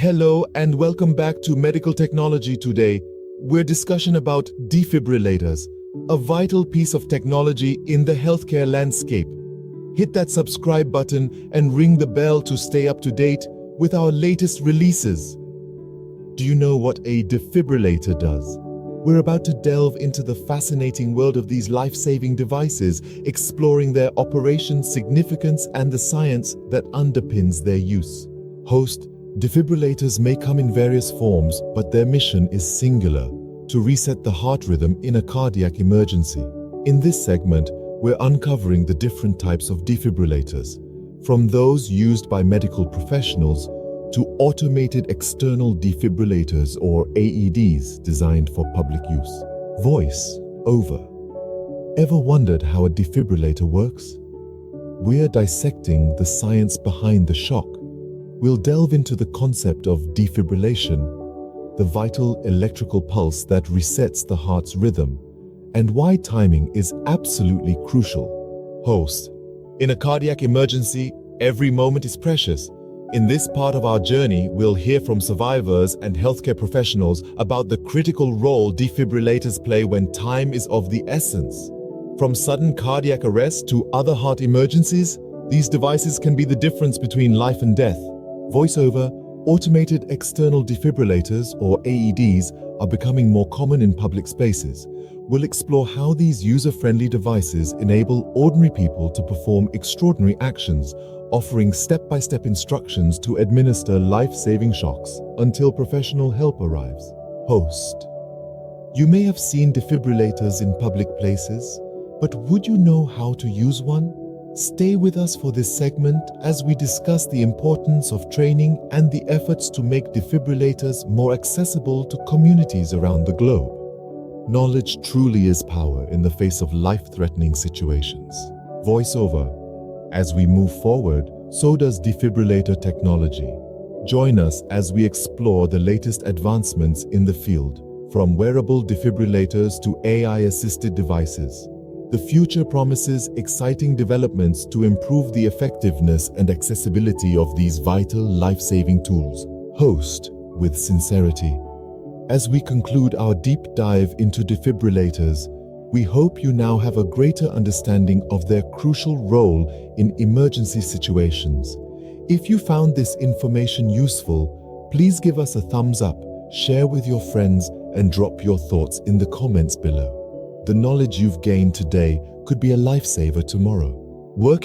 Hello and welcome back to Medical Technology. Today, we're discussing about defibrillators, a vital piece of technology in the healthcare landscape. Hit that subscribe button and ring the bell to stay up to date with our latest releases. Do you know what a defibrillator does? We're about to delve into the fascinating world of these life-saving devices, exploring their operation, significance, and the science that underpins their use. Host: defibrillators may come in various forms, but their mission is singular: to reset the heart rhythm in a cardiac emergency. In this segment, we're uncovering the different types of defibrillators, from those used by medical professionals to automated external defibrillators or AEDs designed for public use. Voice over. Ever wondered how a defibrillator works? We're dissecting the science behind the shock. We'll delve into the concept of defibrillation, the vital electrical pulse that resets the heart's rhythm, and why timing is absolutely crucial. Host: in a cardiac emergency, every moment is precious. In this part of our journey, we'll hear from survivors and healthcare professionals about the critical role defibrillators play when time is of the essence. From sudden cardiac arrest to other heart emergencies, these devices can be the difference between life and death. Voiceover: automated external defibrillators, or AEDs, are becoming more common in public spaces. We'll explore how these user-friendly devices enable ordinary people to perform extraordinary actions, offering step-by-step instructions to administer life-saving shocks until professional help arrives. Host: you may have seen defibrillators in public places, but would you know how to use one? Stay with us for this segment as we discuss the importance of training and the efforts to make defibrillators more accessible to communities around the globe. Knowledge truly is power in the face of life-threatening situations. Voiceover: as we move forward, so does defibrillator technology. Join us as we explore the latest advancements in the field, from wearable defibrillators to AI-assisted devices. The future promises exciting developments to improve the effectiveness and accessibility of these vital life-saving tools. Host: with sincerity. As we conclude our deep dive into defibrillators, we hope you now have a greater understanding of their crucial role in emergency situations. If you found this information useful, please give us a thumbs up, share with your friends, and drop your thoughts in the comments below. The knowledge you've gained today could be a lifesaver tomorrow. Working